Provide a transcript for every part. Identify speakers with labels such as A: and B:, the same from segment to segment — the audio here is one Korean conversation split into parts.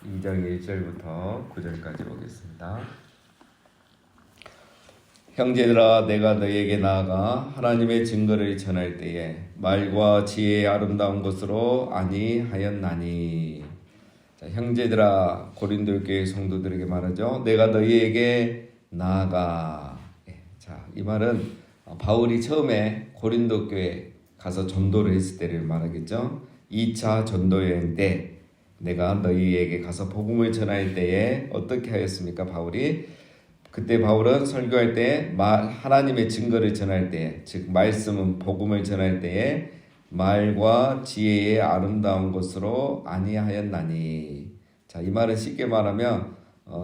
A: 2장 1절부터 9절까지 보겠습니다. 형제들아, 내가 너희에게 나아가 하나님의 증거를 전할 때에 말과 지혜의 아름다운 것으로 아니하였나니. 자, 형제들아, 고린도 교회 성도들에게 말하죠. 내가 너희에게 나아가. 자, 이 말은 바울이 처음에 고린도 교회 가서 전도를 했을 때를 말하겠죠. 2차 전도 여행 때 내가 너희에게 가서 복음을 전할 때에 어떻게 하였습니까? 바울이 그때 바울은 설교할 때 하나님의 증거를 전할 때, 즉 말씀은 복음을 전할 때에 말과 지혜의 아름다운 것으로 아니하였나니. 자, 이 말은 쉽게 말하면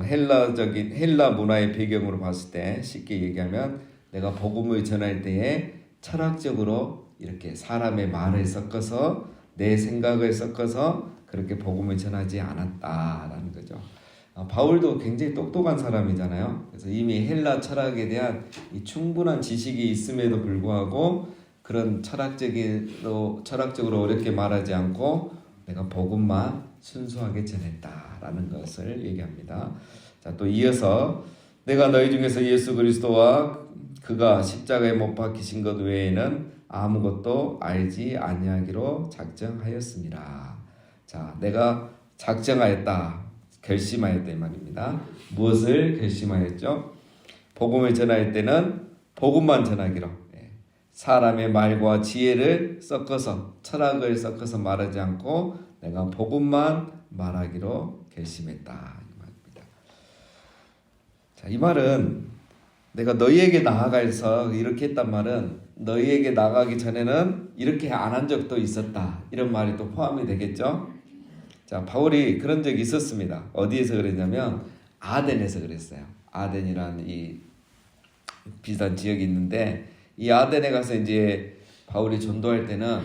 A: 헬라 문화의 배경으로 봤을 때 쉽게 얘기하면 내가 복음을 전할 때에 철학적으로 이렇게 사람의 말을 섞어서 내 생각을 섞어서 그렇게 복음을 전하지 않았다라는 거죠. 바울도 굉장히 똑똑한 사람이잖아요. 그래서 이미 헬라 철학에 대한 이 충분한 지식이 있음에도 불구하고 그런 철학적으로 어렵게 말하지 않고 내가 복음만 순수하게 전했다라는 것을 얘기합니다. 자, 또 이어서 내가 너희 중에서 예수 그리스도와 그가 십자가에 못 박히신 것 외에는 아무것도 알지 아니하기로 작정하였습니다. 자, 내가 작정하였다, 결심하였다 이 말입니다. 무엇을 결심하였죠? 복음을 전할 때는 복음만 전하기로, 사람의 말과 지혜를 섞어서 철학을 섞어서 말하지 않고 내가 복음만 말하기로 결심했다 이 말입니다. 자, 이 말은 내가 너희에게 나아가서 이렇게 했단 말은 너희에게 나가기 전에는 이렇게 안 한 적도 있었다 이런 말이 또 포함이 되겠죠. 자, 바울이 그런 적이 있었습니다. 어디에서 그랬냐면 아덴에서 그랬어요. 아덴이라는 이 비슷한 지역이 있는데 이 아덴에 가서 이제 바울이 전도할 때는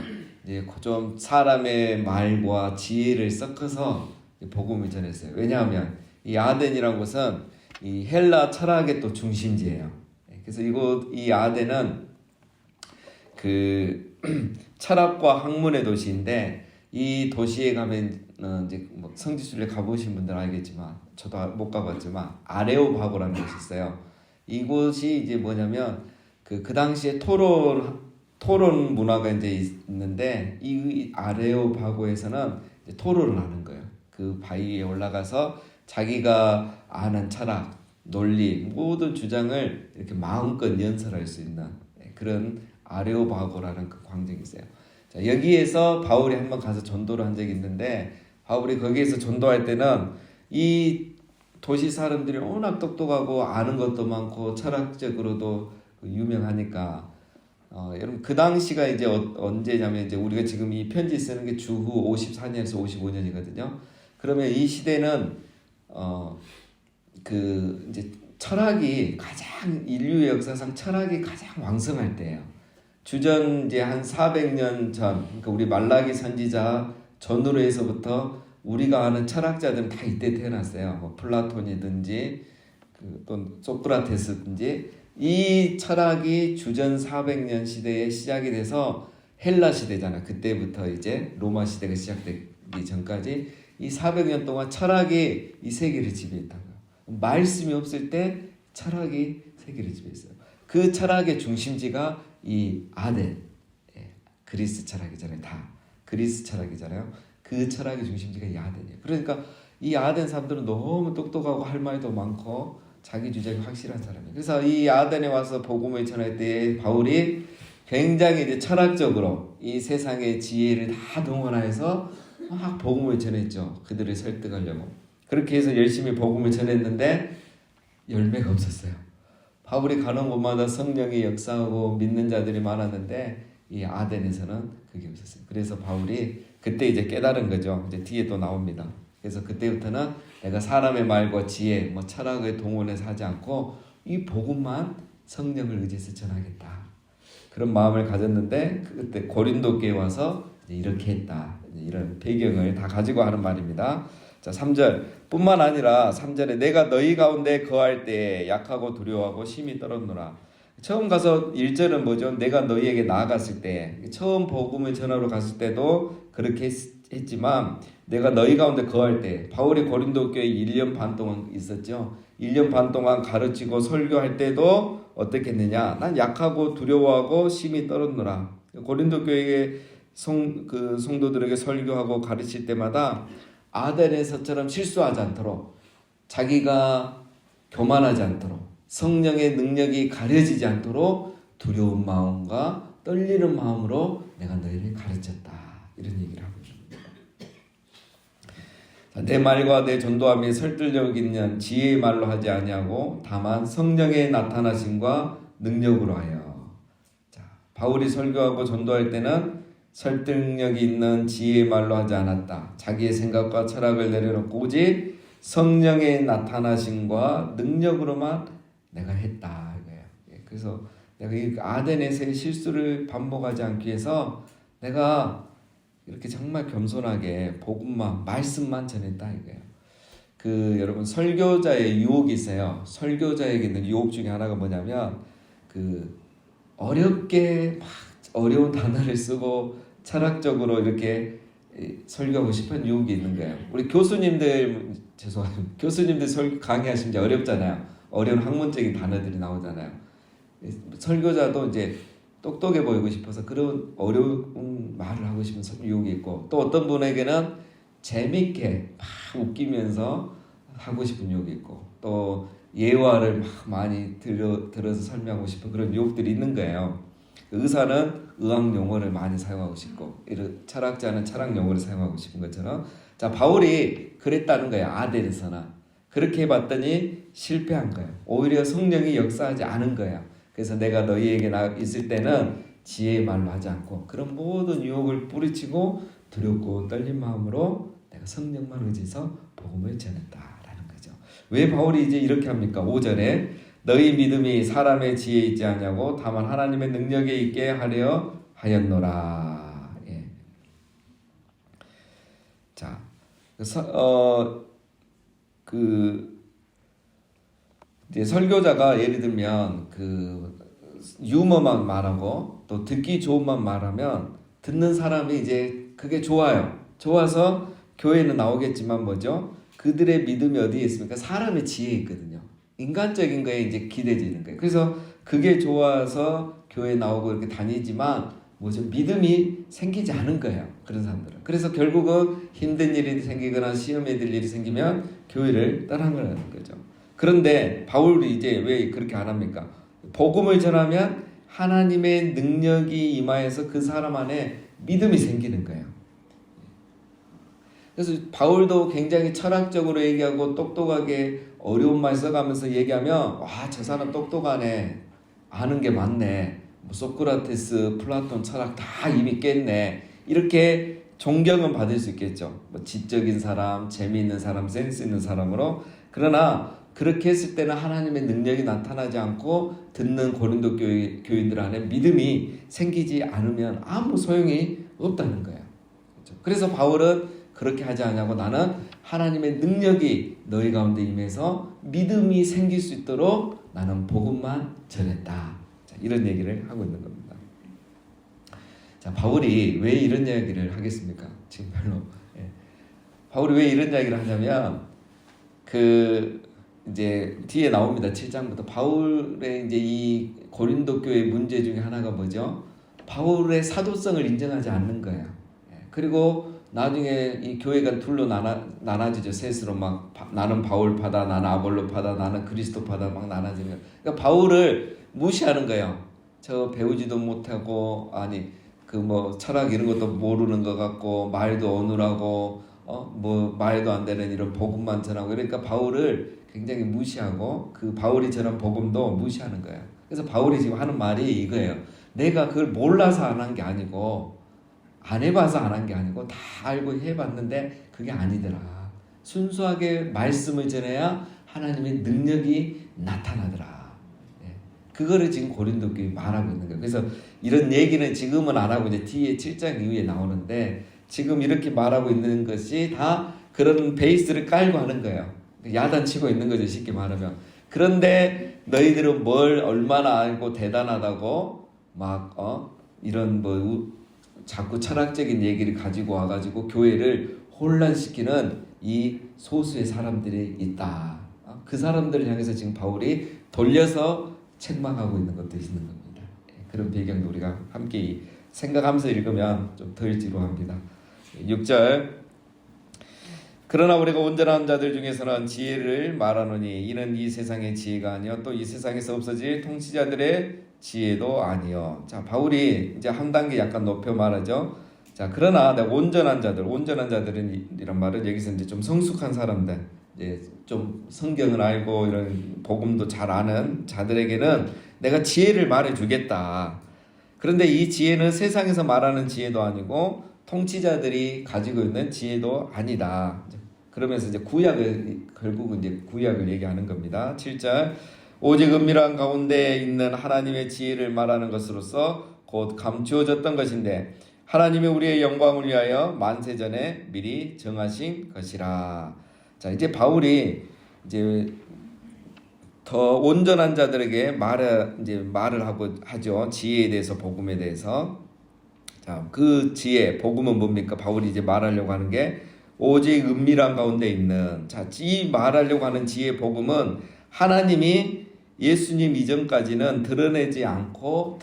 A: 이제 좀 사람의 말과 지혜를 섞어서 복음을 전했어요. 왜냐하면 이 아덴이라는 곳은 이 헬라 철학의 또 중심지예요. 그래서 이 아덴은 그 철학과 학문의 도시인데 이 도시에 가면 이제 뭐 성지순례 가보신 분들 알겠지만 저도 못 가봤지만 아레오파고라는 곳이 있어요. 이곳이 이제 뭐냐면 그 당시에 토론 문화가 이제 있는데 이 아레오파고에서는 이제 토론을 하는 거예요. 그 바위에 올라가서 자기가 아는 철학, 논리 모든 주장을 이렇게 마음껏 연설할 수 있는 그런 아레오파고라는 그 광장이 있어요. 자, 여기에서 바울이 한번 가서 전도를 한 적이 있는데 바울이 거기에서 전도할 때는 이 도시 사람들이 워낙 똑똑하고 아는 것도 많고 철학적으로도 유명하니까 여러분 그 당시가 이제 언제냐면 이제 우리가 지금 이 편지 쓰는 게 주후 54년에서 55년이거든요. 그러면 이 시대는 그 이제 철학이 가장 인류의 역사상 철학이 가장 왕성할 때예요. 주전 이제 한 400년 전, 그러니까 우리 말라기 선지자 전후로 해서부터 우리가 아는 철학자들은 다 이때 태어났어요. 뭐 플라톤이든지 또 소크라테스든지 이 철학이 주전 400년 시대에 시작이 돼서 헬라 시대잖아. 그때부터 이제 로마 시대가 시작되기 전까지 이 400년 동안 철학이 이 세계를 지배했던 거예요. 말씀이 없을 때 철학이 세계를 지배했어요. 그 철학의 중심지가 이 아덴, 그리스 철학이잖아요. 다 그리스 철학이잖아요. 그 철학의 중심지가 이 아덴이에요. 그러니까 이 아덴 사람들은 너무 똑똑하고 할 말도 많고 자기 주장이 확실한 사람이에요. 그래서 이 아덴에 와서 복음을 전할 때 바울이 굉장히 이제 철학적으로 이 세상의 지혜를 다 동원해서 막 복음을 전했죠. 그들을 설득하려고. 그렇게 해서 열심히 복음을 전했는데 열매가 없었어요. 바울이 가는 곳마다 성령이 역사하고 믿는 자들이 많았는데 이 아덴에서는 그게 없었어요. 그래서 바울이 그때 이제 깨달은 거죠. 이제 뒤에 또 나옵니다. 그래서 그때부터는 내가 사람의 말과 지혜, 뭐 철학을 동원해서 하지 않고 이 복음만 성령을 의지해서 전하겠다. 그런 마음을 가졌는데 그때 고린도 교회에 와서 이렇게 했다. 이런 배경을 다 가지고 하는 말입니다. 자, 3절 뿐만 아니라 3절에 내가 너희 가운데 거할 때 약하고 두려워하고 심히 떨었노라. 처음 가서 1절은 뭐죠? 내가 너희에게 나아갔을 때 처음 복음을 전하러 갔을 때도 그렇게 했지만 내가 너희 가운데 거할 때 바울이 고린도 교회에 1년 반 동안 있었죠. 1년 반 동안 가르치고 설교할 때도 어떻게 했느냐? 난 약하고 두려워하고 심히 떨었노라. 고린도 교회의 성도들에게 설교하고 가르칠 때마다 아덴에서처럼 실수하지 않도록, 자기가 교만하지 않도록, 성령의 능력이 가려지지 않도록 두려운 마음과 떨리는 마음으로 내가 너희를 가르쳤다. 이런 얘기를 하고 있습니다. 내 말과 내 전도함이 설득력 있는 지혜의 말로 하지 아니하고 다만 성령의 나타나심과 능력으로 하여. 자, 바울이 설교하고 전도할 때는 설득력이 있는 지혜의 말로 하지 않았다. 자기의 생각과 철학을 내려놓고 오직 성령의 나타나심과 능력으로만 내가 했다 이거예요. 그래서 내가 이 아덴에서의 실수를 반복하지 않기 위해서 내가 이렇게 정말 겸손하게 복음만, 말씀만 전했다 이거예요. 여러분 설교자의 유혹이 있어요. 설교자에게 있는 유혹 중에 하나가 뭐냐면 어렵게 막 어려운 단어를 쓰고 철학적으로 이렇게 설교하고 싶은 유혹이 있는 거예요. 우리 교수님들 교수님들 강의하시면 이제 어렵잖아요. 어려운 학문적인 단어들이 나오잖아요. 설교자도 이제 똑똑해 보이고 싶어서 그런 어려운 말을 하고 싶은 유혹이 있고, 또 어떤 분에게는 재밌게 막 웃기면서 하고 싶은 유혹이 있고, 또 예화를 막 많이 들어서 설명하고 싶은 그런 유혹들이 있는 거예요. 의사는 의학 용어를 많이 사용하고 싶고, 철학자는 철학 용어를 사용하고 싶은 것처럼, 자, 바울이 그랬다는 거예요. 아덴에서는 그렇게 해봤더니 실패한 거예요. 오히려 성령이 역사하지 않은 거예요. 그래서 내가 너희에게 있을 때는 지혜의 말로 하지 않고 그런 모든 유혹을 뿌리치고 두렵고 떨린 마음으로 내가 성령만 의지해서 복음을 전했다라는 거죠. 왜 바울이 이제 이렇게 합니까? 5절에 너희 믿음이 사람의 지혜에 있지 않냐고 다만 하나님의 능력에 있게 하려 하였노라. 예. 자, 이제 설교자가 예를 들면 유머만 말하고 또 듣기 좋은만 말하면 듣는 사람이 이제 그게 좋아요. 좋아서 교회는 나오겠지만 뭐죠? 그들의 믿음이 어디에 있습니까? 사람의 지혜에 있거든요. 인간적인 거에 이제 기대지는 거예요. 그래서 그게 좋아서 교회 나오고 이렇게 다니지만 뭐죠? 믿음이 생기지 않은 거예요. 그런 사람들은. 그래서 결국은 힘든 일이 생기거나 시험에 들 일이 생기면 교회를 떠나는 거죠. 그런데 바울이 이제 왜 그렇게 안 합니까? 복음을 전하면 하나님의 능력이 임하여서 그 사람 안에 믿음이 생기는 거예요. 그래서 바울도 굉장히 철학적으로 얘기하고 똑똑하게 어려운 말 써가면서 얘기하면 와, 저 사람 똑똑하네. 아는 게 많네. 소크라테스, 플라톤 철학 다 이미 깼네. 이렇게 존경은 받을 수 있겠죠. 지적인 사람, 재미있는 사람, 센스 있는 사람으로. 그러나 그렇게 했을 때는 하나님의 능력이 나타나지 않고 듣는 고린도 교인들 안에 믿음이 생기지 않으면 아무 소용이 없다는 거예요. 그렇죠? 그래서 바울은 그렇게 하지 않냐고 나는 하나님의 능력이 너희 가운데 임해서 믿음이 생길 수 있도록 나는 복음만 전했다. 자, 이런 얘기를 하고 있는 겁니다. 자, 바울이 왜 이런 이야기를 하겠습니까? 지금 별로. 예. 바울이 왜 이런 이야기를 하냐면 이제 뒤에 나옵니다. 7장부터 바울의 이제 이 고린도 교회 문제 중에 하나가 뭐죠? 바울의 사도성을 인정하지 않는 거예요. 그리고 나중에 이 교회가 둘로 나눠지죠. 셋으로 막 나는 바울파다, 나는 아볼로파다, 나는 그리스도파다 막 나눠지는 거예요. 그러니까 바울을 무시하는 거예요. 저 배우지도 못하고 철학 이런 것도 모르는 것 같고 말도 어눌하고 말도 안 되는 이런 복음만 전하고 그러니까 바울을 굉장히 무시하고 바울이 전한 복음도 무시하는 거예요. 그래서 바울이 지금 하는 말이 이거예요. 내가 그걸 몰라서 안 한 게 아니고 안 해봐서 안 한 게 아니고 다 알고 해봤는데 그게 아니더라. 순수하게 말씀을 전해야 하나님의 능력이 나타나더라. 그거를 지금 고린도 교회 말하고 있는 거예요. 그래서 이런 얘기는 지금은 안 하고 이제 뒤에 7장 이후에 나오는데 지금 이렇게 말하고 있는 것이 다 그런 베이스를 깔고 하는 거예요. 야단치고 있는 거죠, 쉽게 말하면. 그런데 너희들은 뭘 얼마나 알고 대단하다고 이런 자꾸 철학적인 얘기를 가지고 와가지고 교회를 혼란시키는 이 소수의 사람들이 있다. 그 사람들을 향해서 지금 바울이 돌려서 책망하고 있는 것도 있는 겁니다. 그런 배경도 우리가 함께 생각하면서 읽으면 좀 덜 지루합니다. 6절 그러나 우리가 온전한 자들 중에서는 지혜를 말하노니 이는 이 세상의 지혜가 아니요 또 이 세상에서 없어질 통치자들의 지혜도 아니요. 자, 바울이 이제 한 단계 약간 높여 말하죠. 자, 그러나 온전한 자들은 이런 말은 여기서 이제 좀 성숙한 사람들, 이제 좀 성경을 알고 이런 복음도 잘 아는 자들에게는 내가 지혜를 말해 주겠다. 그런데 이 지혜는 세상에서 말하는 지혜도 아니고 통치자들이 가지고 있는 지혜도 아니다. 그러면서 이제 결국은 이제 구약을 얘기하는 겁니다. 7절 오직 은밀한 가운데 있는 하나님의 지혜를 말하는 것으로서 곧 감추어졌던 것인데 하나님이 우리의 영광을 위하여 만세전에 미리 정하신 것이라. 자, 이제 바울이 이제 더 온전한 자들에게 말을 하죠. 지혜에 대해서, 복음에 대해서. 자, 그 지혜, 복음은 뭡니까? 바울이 이제 말하려고 하는 게 오직 은밀한 가운데 있는. 자, 이 말하려고 하는 지혜, 복음은 하나님이 예수님 이전까지는 드러내지 않고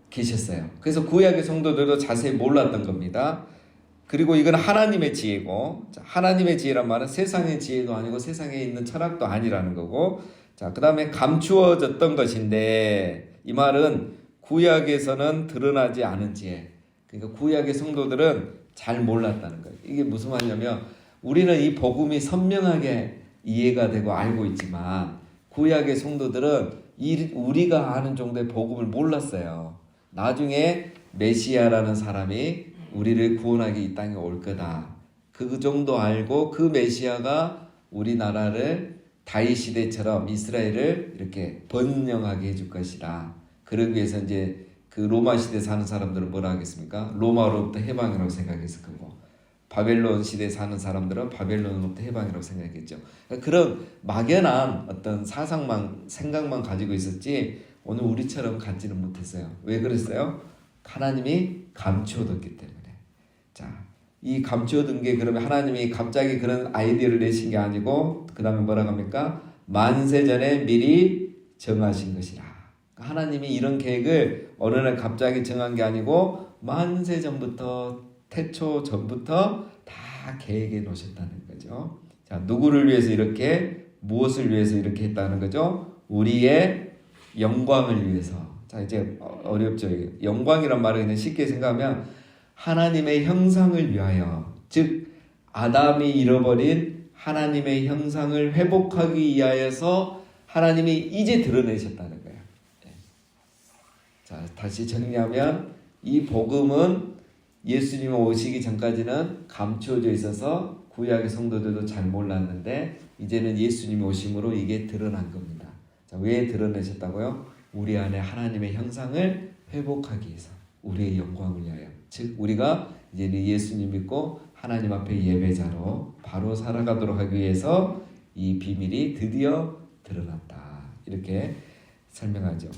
A: 계셨어요. 그래서 구약의 성도들도 자세히 몰랐던 겁니다. 그리고 이건 하나님의 지혜고, 자, 하나님의 지혜란 말은 세상의 지혜도 아니고 세상에 있는 철학도 아니라는 거고, 자, 그 다음에 감추어졌던 것인데, 이 말은 구약에서는 드러나지 않은 지혜. 그러니까 구약의 성도들은 잘 몰랐다는 거예요. 이게 무슨 말이냐면, 우리는 이 복음이 선명하게 이해가 되고 알고 있지만, 구약의 성도들은 우리가 아는 정도의 복음을 몰랐어요. 나중에 메시아라는 사람이 우리를 구원하기 이 땅에 올 거다. 그 정도 알고 그 메시아가 우리나라를 다윗 시대처럼 이스라엘을 이렇게 번영하게 해줄 것이다. 그러기 위해서 이제 그 로마 시대 사는 사람들은 뭐라 하겠습니까? 로마로부터 해방이라고 생각했을 거고, 바벨론 시대에 사는 사람들은 바벨론으로부터 해방이라고 생각했죠. 그런 막연한 어떤 생각만 가지고 있었지 오늘 우리처럼 갖지는 못했어요. 왜 그랬어요? 하나님이 감추어뒀기 때문에. 자, 이 감추어둔 게 그러면 하나님이 갑자기 그런 아이디어를 내신 게 아니고 그 다음에 뭐라고 합니까? 만세전에 미리 정하신 것이라. 하나님이 이런 계획을 어느 날 갑자기 정한 게 아니고 만세전부터, 태초 전부터 다 계획해 놓으셨다는 거죠. 자, 누구를 위해서 무엇을 위해서 이렇게 했다는 거죠? 우리의 영광을 위해서. 자, 이제 어렵죠. 영광이란 말을 그냥 쉽게 생각하면 하나님의 형상을 위하여, 즉 아담이 잃어버린 하나님의 형상을 회복하기 위하여서 하나님이 이제 드러내셨다는 거예요. 자, 다시 정리하면 이 복음은 예수님 오시기 전까지는 감추어져 있어서 구약의 성도들도 잘 몰랐는데 이제는 예수님 오심으로 이게 드러난 겁니다. 자, 왜 드러내셨다고요? 우리 안에 하나님의 형상을 회복하기 위해서, 우리의 영광을 위하여. 즉 우리가 이제 예수님 믿고 하나님 앞에 예배자로 바로 살아가도록 하기 위해서 이 비밀이 드디어 드러났다. 이렇게 설명하죠.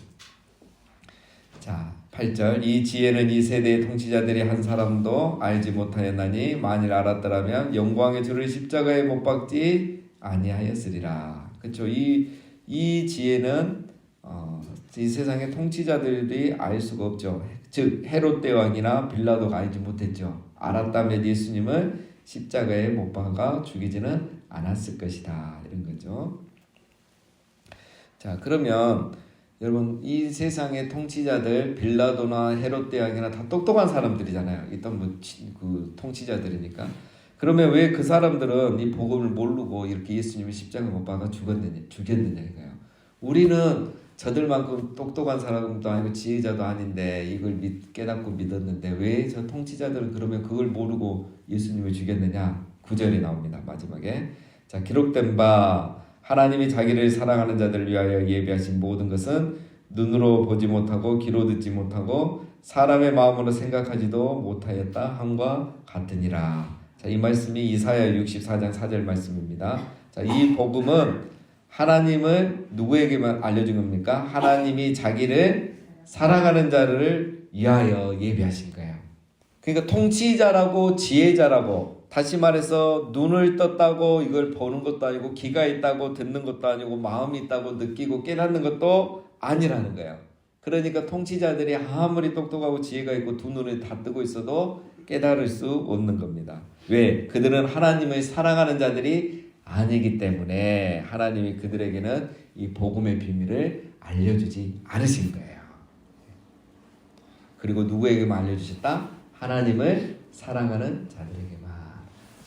A: 자, 8절 이 지혜는 이 세대의 통치자들이 한 사람도 알지 못하였나니 만일 알았더라면 영광의 주를 십자가에 못 박지 아니하였으리라. 그렇죠. 이 지혜는 이 세상의 통치자들이 알 수가 없죠. 즉 헤롯 대왕이나 빌라도가 알지 못했죠. 알았다면 예수님을 십자가에 못 박아 죽이지는 않았을 것이다. 이런 거죠. 자, 그러면 여러분 이 세상의 통치자들 빌라도나 헤롯 대왕이나 다 똑똑한 사람들이잖아요. 일단 그 통치자들이니까. 그러면 왜 그 사람들은 이 복음을 모르고 이렇게 예수님을 십자가에 못 박아 죽였느냐 이거예요. 우리는 저들만큼 똑똑한 사람도 아니고 지혜자도 아닌데 이걸 깨닫고 믿었는데 왜 저 통치자들은 그러면 그걸 모르고 예수님을 죽였느냐? 9절이 나옵니다. 마지막에. 자, 기록된 바 하나님이 자기를 사랑하는 자들을 위하여 예비하신 모든 것은 눈으로 보지 못하고 귀로 듣지 못하고 사람의 마음으로 생각하지도 못하였다 함과 같으니라. 자, 이 말씀이 이사야 64장 4절 말씀입니다. 자, 이 복음은 하나님을 누구에게만 알려준 겁니까? 하나님이 자기를 사랑하는 자를 위하여 예비하신 거예요. 그러니까 통치자라고 지혜자라고, 다시 말해서 눈을 떴다고 이걸 보는 것도 아니고, 귀가 있다고 듣는 것도 아니고, 마음이 있다고 느끼고 깨닫는 것도 아니라는 거예요. 그러니까 통치자들이 아무리 똑똑하고 지혜가 있고 두 눈을 다 뜨고 있어도 깨달을 수 없는 겁니다. 왜? 그들은 하나님을 사랑하는 자들이 아니기 때문에 하나님이 그들에게는 이 복음의 비밀을 알려주지 않으신 거예요. 그리고 누구에게만 알려주셨다? 하나님을 사랑하는 자들에게만.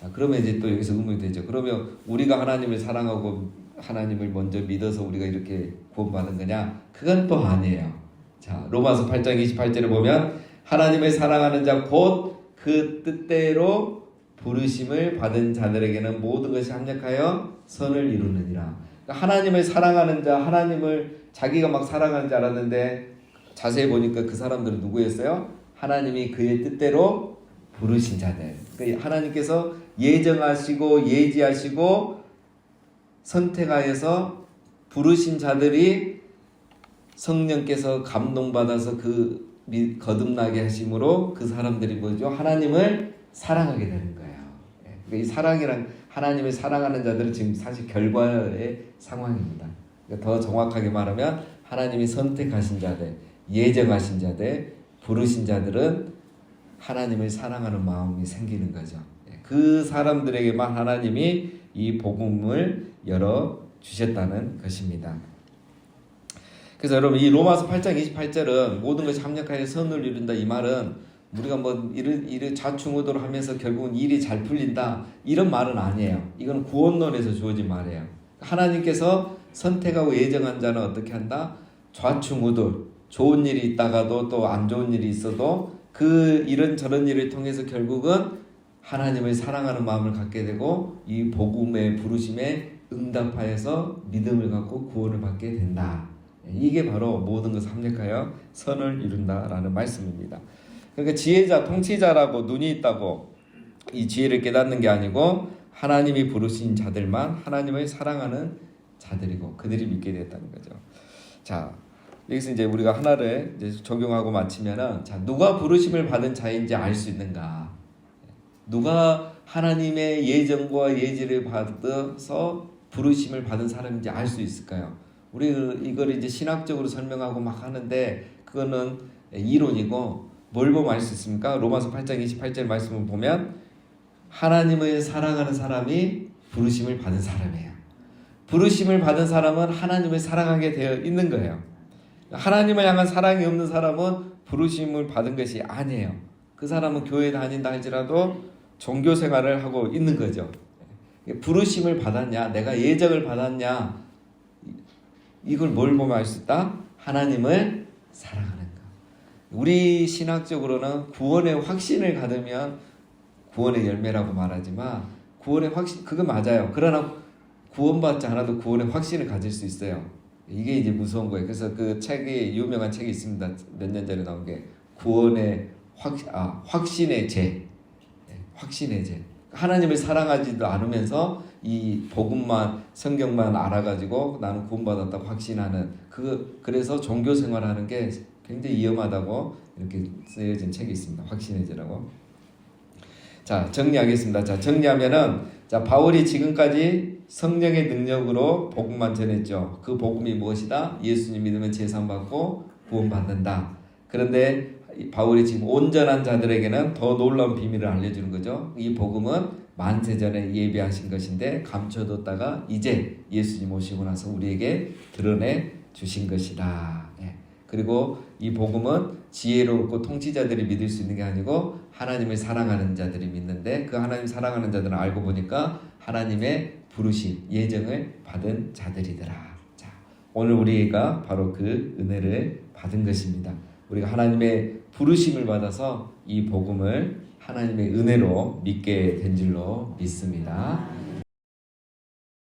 A: 자, 그러면 이제 또 여기서 의문이 되죠. 그러면 우리가 하나님을 사랑하고 하나님을 먼저 믿어서 우리가 이렇게 구원받은 거냐? 그건 또 아니에요. 자, 로마서 8장 28절에 보면 하나님을 사랑하는 자 곧 그 뜻대로 부르심을 받은 자들에게는 모든 것이 합력하여 선을 이루느니라. 그러니까 하나님을 사랑하는 자, 하나님을 자기가 막 사랑하는 줄 알았는데 자세히 보니까 그 사람들은 누구였어요? 하나님이 그의 뜻대로 부르신 자들. 그러니까 하나님께서 예정하시고 예지하시고 선택하여서 부르신 자들이 성령께서 감동받아서 그 거듭나게 하심으로 그 사람들이 뭐죠? 하나님을 사랑하게 되는 거예요. 그러니까 이 사랑이란, 하나님을 사랑하는 자들은 지금 사실 결과의 상황입니다. 그러니까 더 정확하게 말하면 하나님이 선택하신 자들, 예정하신 자들, 부르신 자들은 하나님을 사랑하는 마음이 생기는 거죠. 그 사람들에게만 하나님이 이 복음을 열어 주셨다는 것입니다. 그래서 여러분, 이 로마서 8장 28절은 모든 것이 합력하여 선을 이룬다, 이 말은 우리가 뭐 일을 좌충우돌 하면서 결국은 일이 잘 풀린다, 이런 말은 아니에요. 이건 구원론에서 주어진 말이에요. 하나님께서 선택하고 예정한 자는 어떻게 한다? 좌충우돌, 좋은 일이 있다가도 또 안 좋은 일이 있어도 그 이런 저런 일을 통해서 결국은 하나님을 사랑하는 마음을 갖게 되고 이 복음의 부르심에 응답하여서 믿음을 갖고 구원을 받게 된다. 이게 바로 모든 것을 합력하여 선을 이룬다라는 말씀입니다. 그러니까 지혜자, 통치자라고 눈이 있다고 이 지혜를 깨닫는 게 아니고 하나님이 부르신 자들만 하나님을 사랑하는 자들이고 그들이 믿게 됐다는 거죠. 자, 여기서 이제 우리가 하나를 이제 적용하고 마치면은, 자, 누가 부르심을 받은 자인지 알 수 있는가? 누가 하나님의 예정과 예지를 받아서 부르심을 받은 사람인지 알 수 있을까요? 우리 이걸 이제 신학적으로 설명하고 막 하는데 그거는 이론이고, 뭘 보면 알 수 있습니까? 로마서 8장 28절 말씀을 보면 하나님을 사랑하는 사람이 부르심을 받은 사람이에요. 부르심을 받은 사람은 하나님을 사랑하게 되어 있는 거예요. 하나님을 향한 사랑이 없는 사람은 부르심을 받은 것이 아니에요. 그 사람은 교회 다닌다 할지라도 종교 생활을 하고 있는 거죠. 부르심을 받았냐, 내가 예정을 받았냐, 이걸 뭘 보면 알 수 있다? 하나님을 사랑하는 것. 우리 신학적으로는 구원의 확신을 가지면 구원의 열매라고 말하지만, 구원의 확신, 그거 맞아요. 그러나 구원받지 않아도 구원의 확신을 가질 수 있어요. 이게 이제 무서운 거예요. 그래서 그 책이, 유명한 책이 있습니다. 몇 년 전에 나온 게 구원의 확신의 제. 확신의 제. 하나님을 사랑하지도 않으면서 이 복음만, 성경만 알아가지고 나는 구원받았다고 확신하는, 그래서 종교 생활하는 게 굉장히 위험하다고 이렇게 쓰여진 책이 있습니다. 확신의 제라고. 자, 정리하겠습니다. 자, 정리하면은, 자, 바울이 지금까지 성령의 능력으로 복음만 전했죠. 그 복음이 무엇이다? 예수님 믿으면 제사받고 구원받는다. 그런데 바울이 지금 온전한 자들에게는 더 놀라운 비밀을 알려주는 거죠. 이 복음은 만세전에 예비하신 것인데 감춰뒀다가 이제 예수님 오시고 나서 우리에게 드러내 주신 것이다. 그리고 이 복음은 지혜롭고 통치자들이 믿을 수 있는 게 아니고 하나님을 사랑하는 자들이 믿는데, 그 하나님 사랑하는 자들은 알고 보니까 하나님의 부르심, 예정을 받은 자들이더라. 자, 오늘 우리가 바로 그 은혜를 받은 것입니다. 우리가 하나님의 부르심을 받아서 이 복음을 하나님의 은혜로 믿게 된 줄로 믿습니다.